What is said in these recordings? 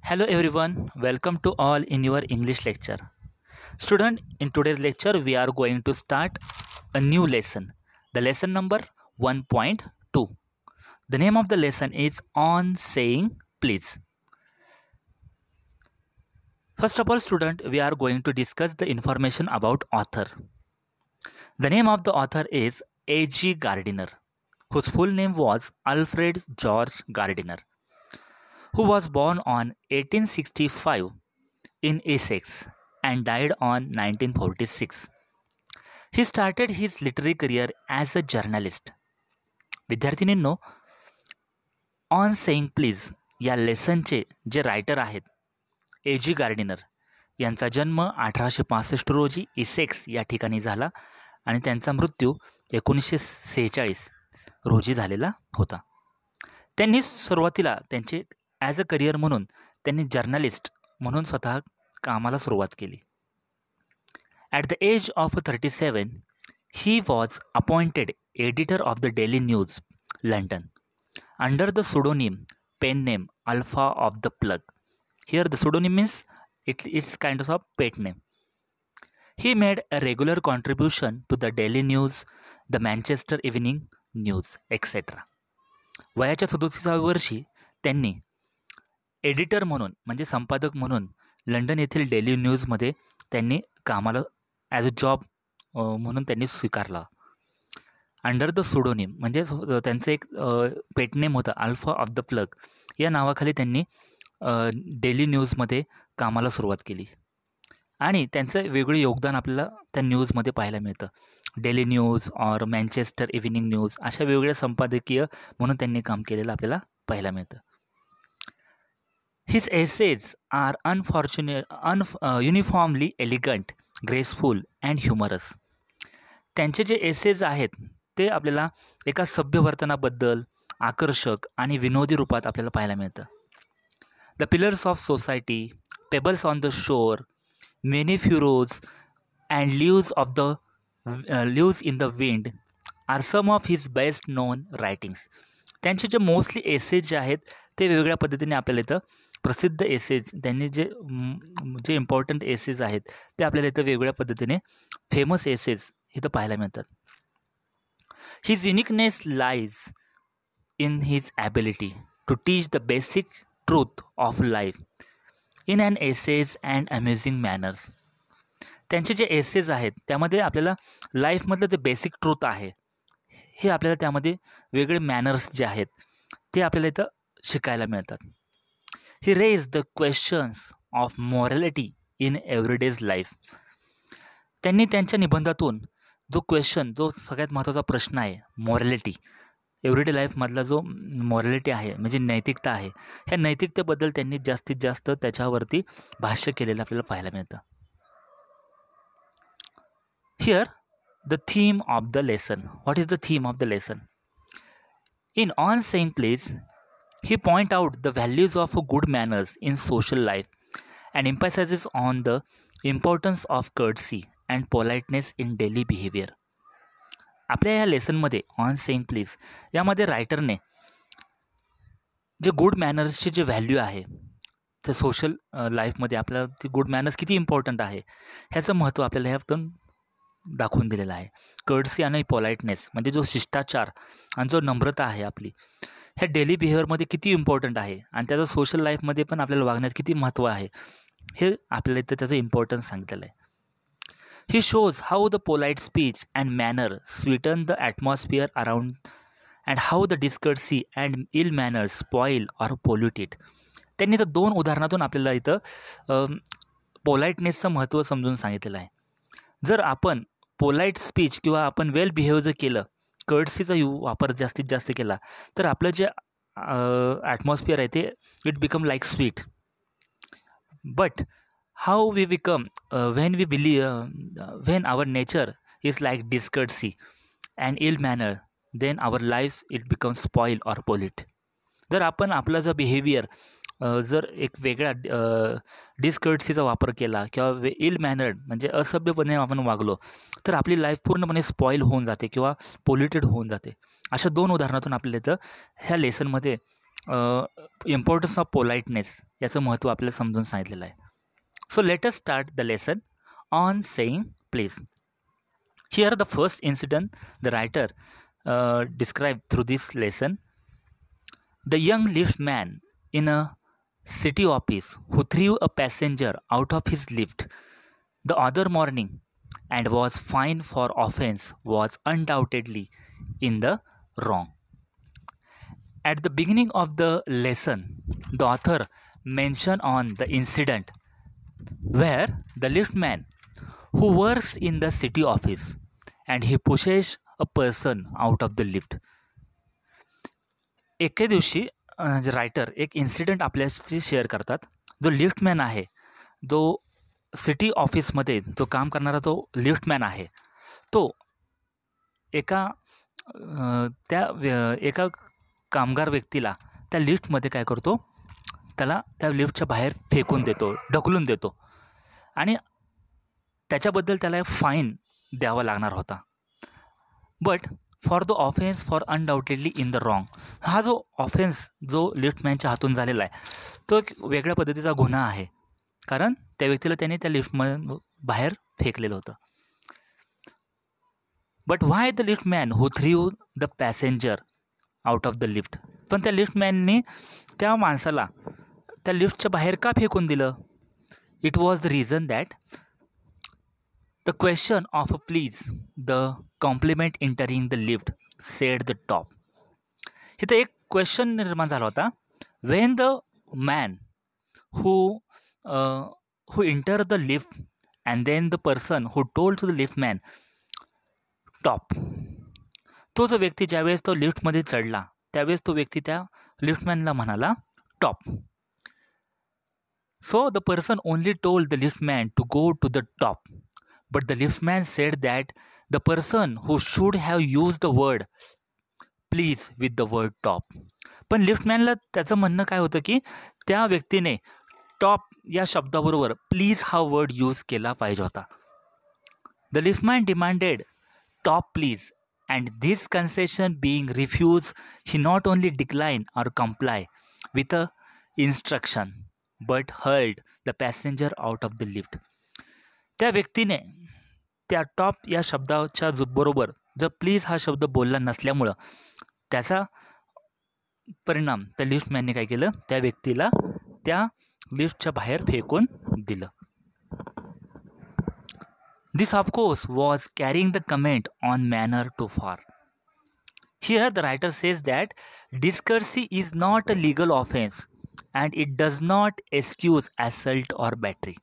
Hello everyone, welcome to all in your English lecture. Student, in today's lecture we are going to start a new lesson. The lesson number 1.2. The name of the lesson is On Saying Please. First of all student, we are going to discuss the information about author. The name of the author is A.G. Gardiner, whose full name was Alfred George Gardiner, who was born on 1865 in Essex and died on 1946. He started his literary career as a journalist. विद्यार्थिनींनो, on saying please या लेसनचे जे writer आहेत A.G. Gardiner यांचा जन्म 1865 रोजी Essex या ठिकाणी झाला आणि त्यांचा मृत्यू 1946 रोजी झालेला होता. त्यांनी सुरुवातीला त्यांचे ॲज अ करिअर म्हणून त्यांनी जर्नलिस्ट म्हणून स्वतः कामाला सुरुवात केली. At the age of 37 he was appointed editor of the Daily News, London, under the pseudonym pen name Alpha of the Plug. Here the pseudonym means it's kind of a pet name. He made a regular contribution to the Daily News, the Manchester Evening News, etc. वयाच्या 37व्या वर्षी त्यांनी editor म्हणून म्हणजे संपादक म्हणून London येथील daily न्यूजमध्ये त्यांनी कामाला ॲज अ जॉब म्हणून त्यांनी स्वीकारला. अंडर द सुडोनिम म्हणजे त्यांचं एक पेटनेम होतं अल्फा ऑफ द प्लग. या नावाखाली त्यांनी डेली न्यूजमध्ये कामाला सुरुवात केली आणि त्यांचं वेगळं योगदान आपल्याला त्या न्यूजमध्ये पाहायला मिळतं. डेली न्यूज और मँचेस्टर इव्हिनिंग न्यूज अशा वेगवेगळ्या संपादकीय म्हणून त्यांनी काम केलेलं आपल्याला पाहायला मिळतं. His essays are uniformly elegant, graceful and humorous. त्यांचे जे एसेज आहेत ते आपल्याला एका सभ्य वर्तनाबद्दल आकर्षक आणि विनोदी रूपात आपल्याला पाहायला मिळतं. The pillars of society, pebbles on the shore, many furrows and leaves in the wind are some of his best known writings. त्यांचे जे मोस्टली एसेज जे आहेत ते वेगवेगळ्या पद्धतीने आपल्याला इथं प्रसिद्ध एसेज त्यांनी जे इम्पॉर्टंट एसेज आहेत ते आपल्याला इथं वेगवेगळ्या पद्धतीने फेमस एसेज इथं पाहायला मिळतात. His uniqueness lies in his ability to teach the basic truth of life in an essays and amusing manners. त्यांचे जे एसेज आहेत त्यामध्ये आपल्याला लाईफमधलं जे बेसिक ट्रूथ आहे हे आपल्याला त्यामध्ये वेगळे मॅनर्स जे आहेत ते आपल्याला इथं शिकायला मिळतात. He raise the questions of morality in everydays life. त्यांनी त्यांच्या निबंधातून जो सगळ्यात महत्त्वाचा प्रश्न आहे मॉरॅलिटी, एव्हरीडे लाईफमधला जो मॉरॅलिटी आहे म्हणजे नैतिकता आहे, ह्या नैतिकतेबद्दल त्यांनी जास्तीत जास्त त्याच्यावरती भाष्य केलेलं आपल्याला पाहायला मिळतं. Here the theme of the lesson. What is the theme of the lesson? In on saying please he point out the values of good manners in social life and emphasizes on the importance of courtesy and politeness in daily behavior. आपल्या ह्या लेसनमध्ये on saying please यामध्ये रायटरने जे good मॅनर्सची जे value आहे ते social लाईफमध्ये आपल्याला ते गुड मॅनर्स किती इम्पॉर्टंट आहे ह्याचं महत्त्व आपल्याला ह्यातून दाखवून दिलेलं आहे. कर्टसी आणि पोलाइटनेस म्हणजे जो शिष्टाचार आणि जो नम्रता आहे आपली ह्या डेली बिहेवियरमध्ये किती इम्पॉर्टंट आहे आणि त्याचं सोशल लाईफमध्ये पण आपल्याला वागण्यात किती महत्त्व आहे हे आपल्याला इथं त्याचं इम्पॉर्टन्स सांगितलेलं आहे. He shows how the polite speech and manner sweeten the atmosphere around and how the discourtesy and ill manners spoil or pollute it. त्यांनी तर 2 उदाहरणातून आपल्याला इथं पोलाईटनेसचं महत्त्व समजून सांगितलेलं आहे. जर आपण पोलाईट स्पीच किंवा आपण वेल बिहेव जर केलं, कर्टसीचा वापर जास्तीत जास्त केला तर आपलं जे ॲटमॉस्फिअर आहे ते it become like sweet. But how we become when our nature is like discourtesy and ill manner then our lifes it become spoil or pollute. जर आपण आपला जर बिहेवियर जर एक वेगळा डिस्कर्टसीचा वापर केला किंवा इल मॅनर्ड म्हणजे असभ्यपणे आपण वागलो तर आपली लाईफ पूर्णपणे स्पॉईल होऊन जाते किंवा पोल्युटेड होऊन जाते. अशा 2 उदाहरणातून आपल्याला इथं ह्या लेसनमध्ये इम्पॉर्टन्स ऑफ पोलाइटनेस याचं महत्त्व आपल्याला समजून सांगितलेलं आहे. So let us start the lesson on saying please. Here the first incident the writer described through this lesson. The young liftman in a city office who threw a passenger out of his lift the other morning and was fined for offense was undoubtedly in the wrong. At the beginning of the lesson, the author mentioned on the incident where the liftman who works in the city office and he pushes a person out of the lift. एके दिवशी writer एक incident आपल्याशी share करतात. जो liftman आहे, जो city ऑफिसमध्ये जो काम करणारा जो लिफ्टमॅन आहे, तो एका कामगार व्यक्तीला त्या लिफ्टमध्ये काय करतो, त्याला त्या लिफ्टच्या बाहेर फेकून देतो, ढकलून देतो आणि त्याच्याबद्दल त्याला एक फाईन द्यावा लागणार होता. But for the offence for undoubtedly in the wrong. हा जो ऑफेन्स जो लिफ्टमॅनच्या हातून झालेला आहे तो एक वेगळ्या पद्धतीचा गुन्हा आहे, कारण त्या व्यक्तीला त्याने त्या लिफ्टमधून बाहेर फेकलेलं होतं. But why the liftman who threw the passenger out of the lift. पण त्या लिफ्टमॅनने त्या माणसाला त्या लिफ्टच्या बाहेर का फेकून दिलं? It was the reason that the question of please the compliment entering the lift said the top. इथं एक क्वेश्चन निर्माण झाला होता. when the man who entered the lift and then the person who told to the liftman top. तो जो व्यक्ती ज्यावेळेस तो लिफ्टमध्ये चढला त्यावेळेस तो व्यक्ती त्या लिफ्टमॅनला म्हणाला top. so the person only told the liftman to go to the top. But the liftman said that the person who should have used the word please with the word top. पण लिफ्टमॅनला त्याचं म्हणणं काय होतं की त्या व्यक्तीने top या शब्दाबरोबर please हा वर्ड यूज केला पाहिजे होता. The liftman demanded top please and this concession being refused, he not only declined or comply with the instruction but hurled the passenger out of the lift. त्या व्यक्तीने त्या top या शब्दाच्या बरोबर जर प्लीज हा शब्द बोलला नसल्यामुळं त्याचा परिणाम त्या लिफ्टमॅनने काय केलं, त्या व्यक्तीला त्या लिफ्टच्या बाहेर फेकून दिलं. This of course was carrying the comment on manner too far. Here the writer says that discourtesy is not a legal offence and it does not excuse assault or battery.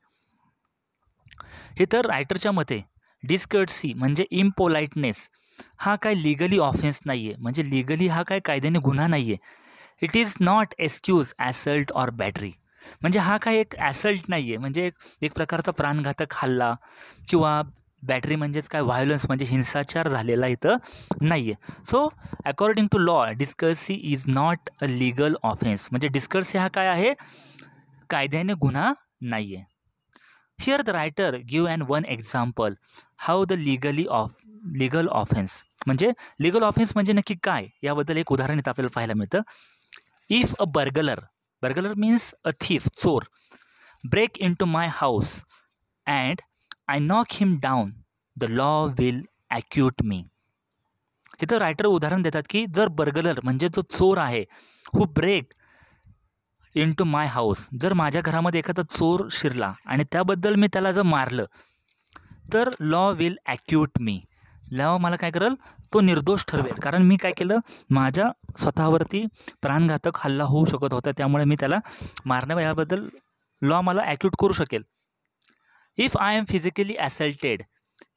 हे तर रायटरच्या मते डिस्कर्सी म्हणजे इम्पोलाइटनेस हा काय लिगली ऑफेन्स नाही आहे, म्हणजे लिगली हा काय कायद्याने गुन्हा नाही आहे. It is not excuse assault or battery म्हणजे हा काय एक ॲसल्ट नाही आहे, म्हणजे एक प्रकारचा प्राणघातक हल्ला किंवा बॅटरी म्हणजेच काय व्हायोलन्स म्हणजे हिंसाचार झालेला इथं नाही आहे. So according to law discourtesy is not a legal offence म्हणजे डिस्कर्सी हा काय आहे, कायद्याने गुन्हा नाही आहे. Here the writer give one example how the legal offense म्हणजे legal offense म्हणजे नक्की काय याबद्दल एक उदाहरण इथं आपल्याला पाहायला मिळतं. If a burglar means a thief, चोर, break into my house and I knock him down, the law will acquit me. इथं रायटर उदाहरण देतात की जर बर्गलर म्हणजे जो चोर आहे who break into my house, जर माझ्या घरामध्ये एखादा चोर शिरला आणि त्याबद्दल मी त्याला जर मारलं तर law will acute me. Law मला काय करेल, तो निर्दोष ठरवेल, कारण मी काय केलं, माझ्या स्वतःवरती प्राणघातक हल्ला होऊ शकत होता, त्यामुळे मी त्याला मारण्या याबद्दल लॉ मला ॲक्यूट करू शकेल. If I am physically assaulted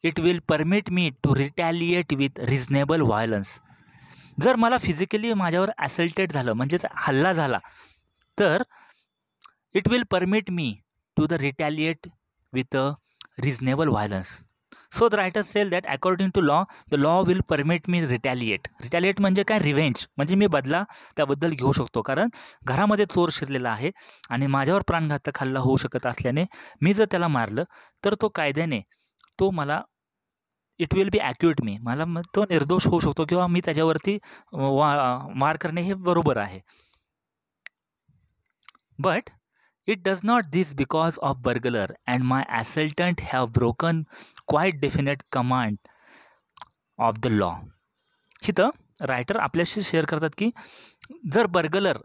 it will permit me to retaliate with reasonable violence. जर मला फिजिकली माझ्यावर ॲसल्टेड झालं म्हणजेच हल्ला झाला तर it will permit me to the retaliate with a reasonable violence. So the writer sell that according to law the law will permit me retaliate. Retaliate म्हणजे काय, रिव्हेंज म्हणजे मी बदला त्याबद्दल घेऊ शकतो, कारण घरामध्ये चोर शिरलेला आहे आणि माझ्यावर प्राणघातक हल्ला होऊ शकत असल्याने मी जर त्याला मारलं तर तो कायद्याने तो मला इट विल बी ॲक्युरेट मी, मला तो निर्दोष होऊ शकतो किंवा मी त्याच्यावरती मार करणे हे बरोबर आहे. But it does not this because of burglar and my assailtant have broken quite definite command of the law. इथं रायटर आपल्याशी शेअर करतात की जर बर्गलर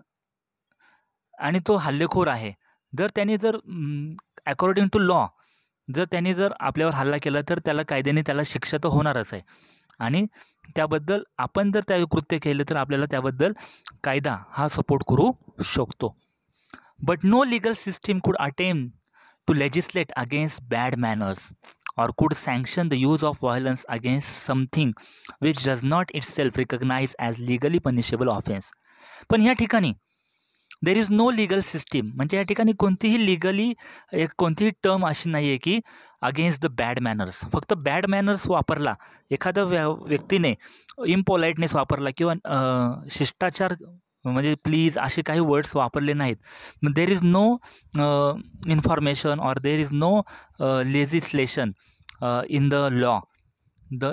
आणि तो हल्लेखोर आहे, जर त्यांनी जर अकॉर्डिंग टू लॉ जर त्यांनी जर आपल्यावर हल्ला केला तर त्याला कायद्याने त्याला शिक्षा तर होणारच आहे आणि त्याबद्दल आपण जर त्या कृत्य केले तर आपल्याला त्याबद्दल कायदा हा सपोर्ट करू शकतो. But no legal system could attempt to legislate against bad manners or could sanction the use of violence against something which does not itself recognize as legally punishable offense. पण ह्या ठिकाणी there is no legal system, म्हणजे या ठिकाणी कोणतीही legally कोणतीही term अशी नाही आहे की अगेन्स्ट द बॅड मॅनर्स. फक्त बॅड मॅनर्स वापरला, एखाद्या व्यक्तीने इम्पोलाइटनेस वापरला किंवा शिष्टाचार म्हणजे प्लीज असे काही वर्ड्स वापरले नाहीत, देर is no information or there is no legislation in the law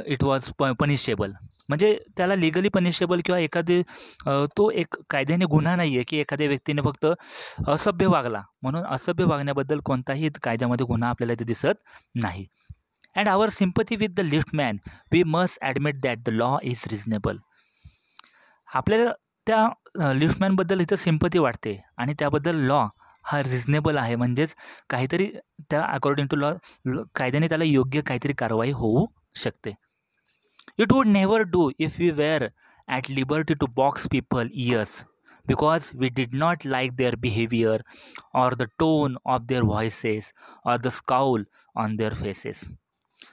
it was punishable. म्हणजे त्याला लिगली पनिशेबल किंवा एखादी तो एक कायद्याने गुन्हा नाही आहे की एखाद्या व्यक्तीने फक्त असभ्य वागला म्हणून असभ्य वागण्याबद्दल कोणताही कायद्यामध्ये गुन्हा आपल्याला इथे दिसत नाही. And our sympathy with the liftman we must admit that the law is reasonable. आपल्याला त्या लिफ्टमॅनबद्दल इथं सिम्पथी वाटते आणि त्याबद्दल लॉ हा रिजनेबल आहे, म्हणजेच काहीतरी त्या अकॉर्डिंग टू लॉ कायद्याने त्याला योग्य काहीतरी कारवाई होऊ शकते. It would never do if we were at liberty to box people ears because we did not like their behavior or the tone of their voices or the scowl on their faces.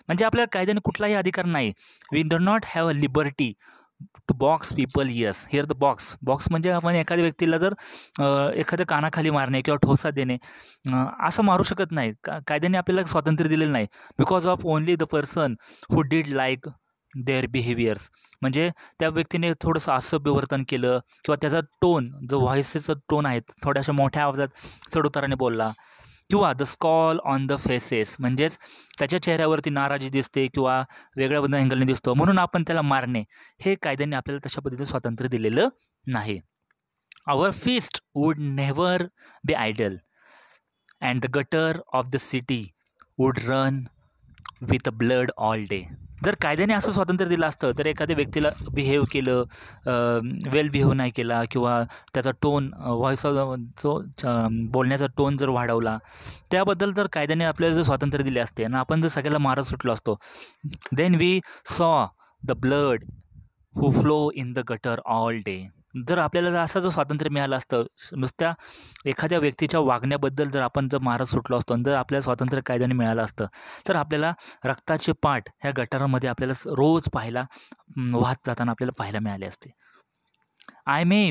म्हणजे आपल्या कायद्याने कुठलाही अधिकार नाही. We do not have a liberty to box people ears. Here the box म्हणजे आपण एखाद्या व्यक्तीला जर एखाद्या कानाखाली मारणे किंवा ठोसा देणे असं मारू शकत नाही. कायद्याने आपल्याला स्वातंत्र्य दिलेलं नाही because of only the person who did like their behaviours. म्हणजे त्या व्यक्तीने थोडंसं असभ्य वर्तन केलं किंवा त्याचा टोन जो व्हॉइसचा टोन आहे थोड्याशा मोठ्या आवाजात चढउताराने बोलला किंवा द स्कॉल ऑन द फेसेस म्हणजेच त्याच्या चेहऱ्यावरती नाराजी दिसते किंवा वेगळ्या अँगलने दिसतो म्हणून आपण त्याला मारणे, हे कायद्याने आपल्याला तशा पद्धतीने स्वातंत्र्य दिलेलं नाही. Our fist would never be idle and the gutter of the city would run with blood all day. जर कायद्याने असं स्वातंत्र्य दिलं असतं तर एखाद्या व्यक्तीला बिहेव केलं, वेल बिहेव नाही केला किंवा त्याचा टोन व्हॉइस जो बोलण्याचा टोन जर वाढवला, त्याबद्दल जर कायद्याने आपल्याला जर स्वातंत्र्य दिले असते आणि आपण जर सगळ्याला मारत सुटलो असतो, देन वी सॉ the blood who flow in the gutter all day. जर आपल्याला जर असं जर स्वातंत्र्य मिळालं असतं, नुसत्या एखाद्या व्यक्तीच्या वागण्याबद्दल जर आपण जर मारत सुटलो असतो आणि जर आपल्याला स्वातंत्र्य कायद्याने मिळालं असतं तर आपल्याला रक्ताचे पाठ ह्या गटारामध्ये आपल्याला रोज पाहायला वाहत जाताना आपल्याला पाहायला मिळाले असते. I may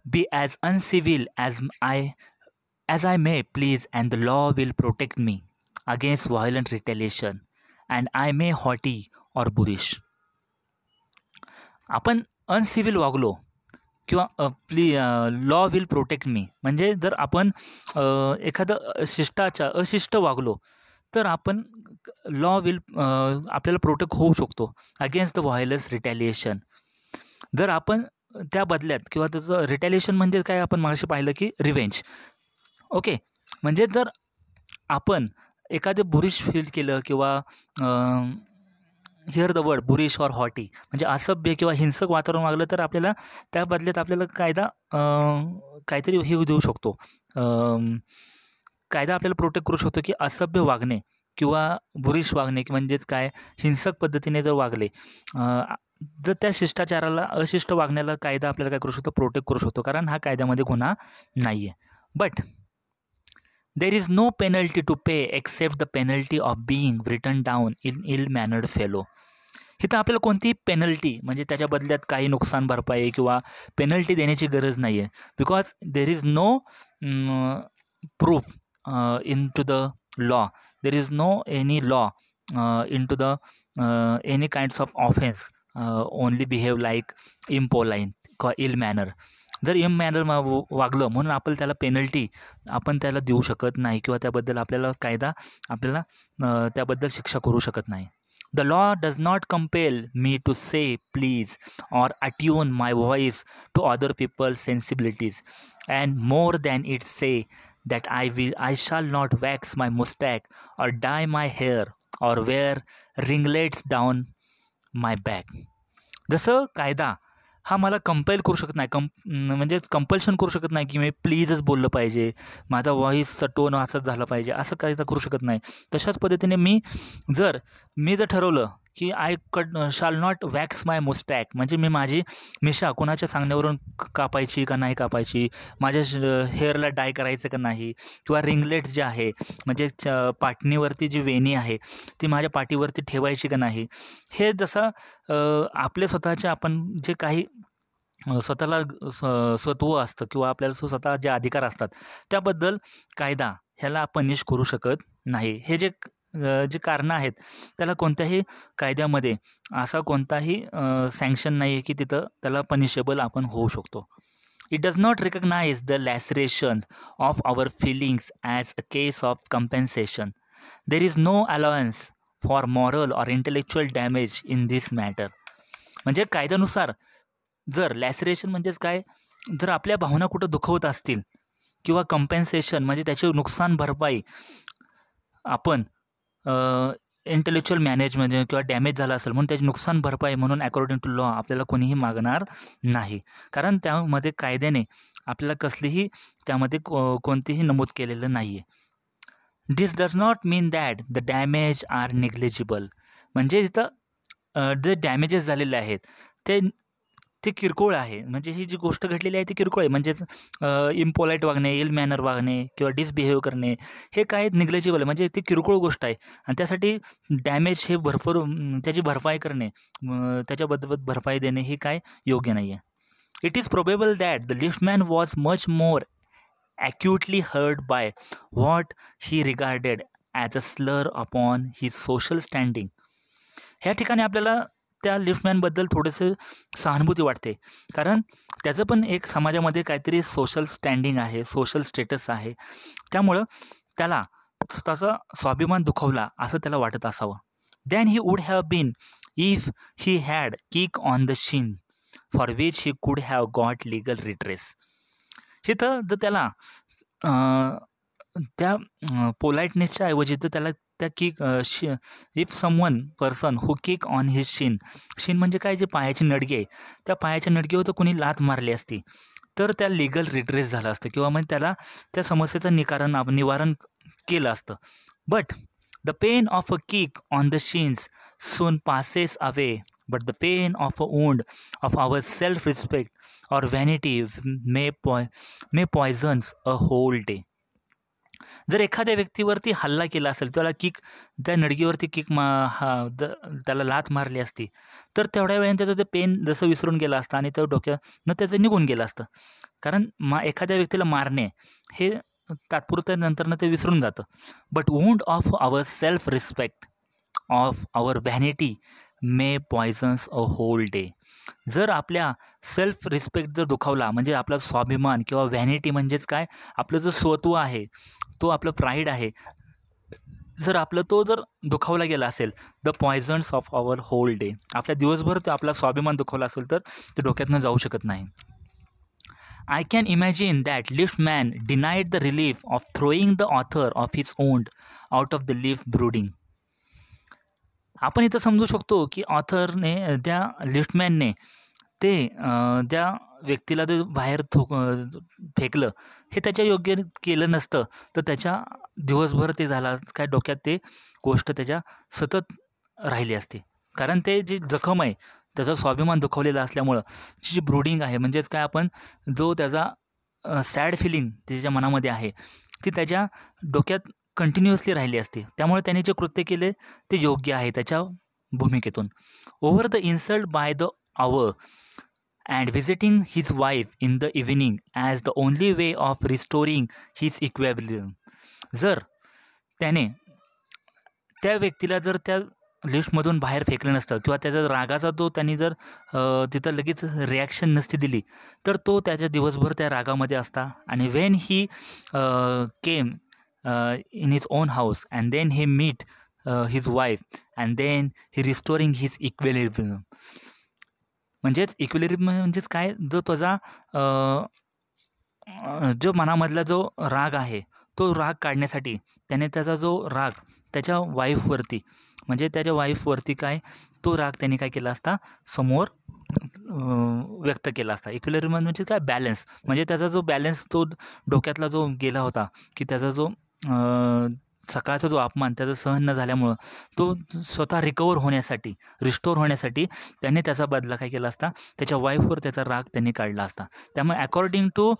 be as uncivil as I may please and the law will protect me against violent retaliation and I may haughty or boorish. आपण अनसिव्हिल वागलो किंवा लॉ विल प्रोटेक्ट मी म्हणजे जर आपण एखादं अशिष्ट वागलो तर आपण लॉ विल आपल्याला प्रोटेक्ट होऊ शकतो अगेन्स्ट द व्हायलन्स रिटॅलिएशन. जर आपण त्या बदल्यात किंवा त्याचं रिटॅलिएशन म्हणजे काय आपण मागाशी पाहिलं की रिव्हेंज. ओके, म्हणजे जर आपण एखादे बुरिश फील केलं किंवा here the word boorish or haughty म्हणजे असभ्य किंवा हिंसक वातावरण वागलं तर आपल्याला त्या बदल्यात आपल्याला कायदा काहीतरी हे देऊ शकतो, कायदा आपल्याला प्रोटेक्ट करू शकतो की असभ्य वागणे किंवा बुरिश वागणे म्हणजेच काय हिंसक पद्धतीने जर वागले जर त्या शिष्टाचाराला अशिष्ट वागण्याला कायदा आपल्याला काय करू शकतो, प्रोटेक्ट करू शकतो, कारण हा कायद्यामध्ये गुन्हा नाही आहे. But there is no penalty to pay except the penalty of being written down in ill-mannered fellow. इथं आपल्याला कोणतीही पेनल्टी म्हणजे त्याच्या बदल्यात काही नुकसान भरपाई किंवा पेनल्टी देण्याची गरज नाही आहे because there is no proof in to the law, there is no any law in to the any kinds of offence, only behave like impolite किंवा इल मॅनर. जर इम मॅनर वागलं म्हणून आपण त्याला पेनल्टी आपण त्याला देऊ शकत नाही किंवा त्याबद्दल आपल्याला कायदा आपल्याला त्याबद्दल शिक्षा करू शकत नाही. The law does not compel me to say please or attune my voice to other people's sensibilities, and more than it say that I shall not wax my mustache or dye my hair or wear ringlets down my back. जसं कायदा हा मला compel करू शकत नाही, म्हणजे compulsion करू शकत नाही की मी प्लीजच बोललं पाहिजे, माझा व्हॉइसचा टोन असंच झालं पाहिजे, असं कायदा करू शकत नाही. तशाच पद्धतीने मी जर ठरवलं की आय शाल नॉट वॅक्स माय मुस्टॅक, म्हणजे मी माझी मिशा कोणाच्या सांगण्यावरून कापायची का नाही कापायची, माझ्या हेअरला डाय करायचं का नाही, किंवा रिंगलेट्स जे आहे म्हणजे पाटणीवरती जी वेणी आहे ती माझ्या पाठीवरती ठेवायची का नाही, हे जसं आपले स्वतःचे आपण जे काही स्वतःला स्वत्व असतं किंवा आपल्याला स्वतः जे अधिकार असतात त्याबद्दल कायदा ह्याला पनिश करू शकत नाही. हे जे कारणं आहेत त्याला कोणत्याही कायद्यामध्ये असा कोणताही सँक्शन नाही आहे की तिथं त्याला पनिशेबल आपण होऊ शकतो. It does not recognise the laceration of our feelings as a case of compensation. There is no allowance for moral or intellectual damage in this matter. म्हणजे कायद्यानुसार जर लॅसरेशन म्हणजेच काय, जर आपल्या भावना कुठं दुखवत असतील किंवा कंपेन्सेशन म्हणजे त्याची नुकसान भरपाई आपण इंटेलेक्च्युअल मॅनेजमेंट किंवा डॅमेज झाला असेल म्हणून त्याची नुकसान भरपाई म्हणून अकॉर्डिंग टू लॉ आपल्याला कोणीही मागणार नाही, कारण त्यामध्ये कायद्याने आपल्याला कसलीही त्यामध्ये कोणतेही नमूद केलेलं नाही आहे. This does not mean that the damage are negligible. म्हणजे इथं जे डॅमेजेस झालेले आहेत ते किरकोळ आहे, म्हणजे ही जी गोष्ट घडलेली आहे ती किरकोळ आहे. म्हणजेच इम्पोलाईट वागणे, इल मॅनर वागणे किंवा डिसबिहेव करणे हे काय निग्लेजिबल आहे, म्हणजे ती किरकोळ गोष्ट आहे आणि त्यासाठी डॅमेज हे भरपूर त्याची भरपाई करणे, त्याच्याबद्दल भरपाई देणे हे काय योग्य नाही आहे. It is probable that the liftman was much more acutely hurt by what he regarded as a slur upon his social standing. ह्या ठिकाणी आपल्याला त्या लिफ्टमॅनबद्दल थोडंसं सहानुभूती वाटते, कारण त्याचं पण एक समाजामध्ये काहीतरी सोशल स्टँडिंग आहे, सोशल स्टेटस आहे, त्यामुळं त्याला स्वतःचा स्वाभिमान दुखवला असं त्याला वाटत असावं. Than he would have been if he had kick on the shin for which he could have got legal retrace. इथं जर त्याला त्या पोलाइटनेसच्या ऐवजी तर त्याला त्या kick if someone person who kick on his shin म्हणजे काय, जे पायाची नडगी आहे त्या पायाच्या नडगीवर तर कोणी लात मारली असती तर त्या लिगल रिट्रेस झालं असतं किंवा मग त्याला त्या समस्येचं निवारण केलं असतं. But the pain of a kick on the shins soon passes away, but the pain of a wound of our self respect or vanity may poisons a whole day. जर एखाद्या व्यक्तीवरती हल्ला केला असेल, त्याला त्या नडगीवरती त्याला लात मारली असती तर तेवढ्या वेळाने त्याचं ते पेन जसं विसरून गेलं असतं आणि त्या डोक्यानं त्याचं निघून गेलं असतं, कारण एखाद्या व्यक्तीला मारणे हे तात्पुरत्या नंतरनं ते विसरून जातं. But wound of our self respect of our vanity may poisons a whole day. जर आपल्या सेल्फ रिस्पेक्ट जर दुखावला, म्हणजे आपला स्वाभिमान किंवा व्हॅनिटी म्हणजेच काय, आपलं जो स्वत्व आहे तो आपलं प्राईड आहे, जर तो जर दुखावला गेला असेल, the poisons of our whole day, आपल्या दिवसभर तो आपला स्वाभिमान दुखावला असेल तर ते डोक्यातनं जाऊ शकत नाही. I can imagine that liftman denied the relief of throwing the author of his owned out of the lift brooding. आपण इथं समजू शकतो की ऑथरने, त्या लिफ्टमॅनने ते त्या व्यक्तीला ते बाहेर फेकलं हे त्याच्या योग्य केलं नसतं तर त्याच्या दिवसभर ते झाला काय डोक्यात ते गोष्ट त्याच्या सतत राहिली असते, कारण ते जी जखम आहे त्याचा स्वाभिमान दुखवलेला असल्यामुळं जी ब्रुडिंग आहे, म्हणजेच काय, आपण जो त्याचा सॅड फिलिंग त्याच्या मनामध्ये आहे ती त्याच्या डोक्यात कंटिन्युअसली राहिली असते, त्यामुळे त्याने जे कृत्य केले ते योग्य आहे त्याच्या भूमिकेतून. Over the insult by the hour and visiting his wife in the evening as the only way of restoring his equilibrium. जर त्याने त्या व्यक्तीला जर त्या लिफ्टमधून बाहेर फेकलं नसतं किंवा त्याचा रागाचा त्यांनी जर तिथं लगेच रिॲक्शन नसती दिली तर तो त्याच्या दिवसभर त्या रागामध्ये असता, आणि when he came in his own house and then he meet his wife, and then he restoring his equilibrium. म्हणजेच इक्विलिब्रियम म्हणजेच काय, जो त्याचा जो मनामधला जो राग आहे तो राग काढण्यासाठी त्याने त्याचा जो राग त्याच्या वाईफवरती, म्हणजे त्याच्या वाईफवरती काय तो राग त्याने काय केला असता समोर व्यक्त केला असता. इक्विलिब्रियम म्हणजे काय, बॅलन्स. म्हणजे त्याचा जो बॅलन्स तो डोक्यातला जो गेला होता की त्याचा जो सकाळचा जो अपमान त्याचा सहन न झाल्यामुळं तो स्वतः रिकवर होण्यासाठी, रिस्टोर होण्यासाठी त्याने त्याचा बदला काय केला असता, त्याच्या वाईफवर त्याचा राग त्यांनी काढला असता. त्यामुळे according to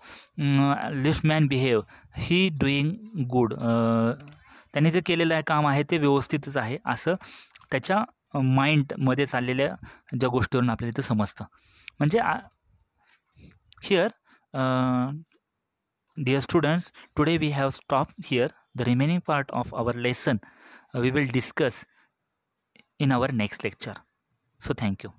list man behave he doing good, त्यांनी जे केलेलं आहे काम आहे ते व्यवस्थितच आहे असं त्याच्या माइंडमध्ये चाललेल्या ज्या गोष्टीवरून आपल्याला इथं समजतं. म्हणजे here dear students, today we have stopped here. The remaining part of our lesson we will discuss in our next lecture. So thank you.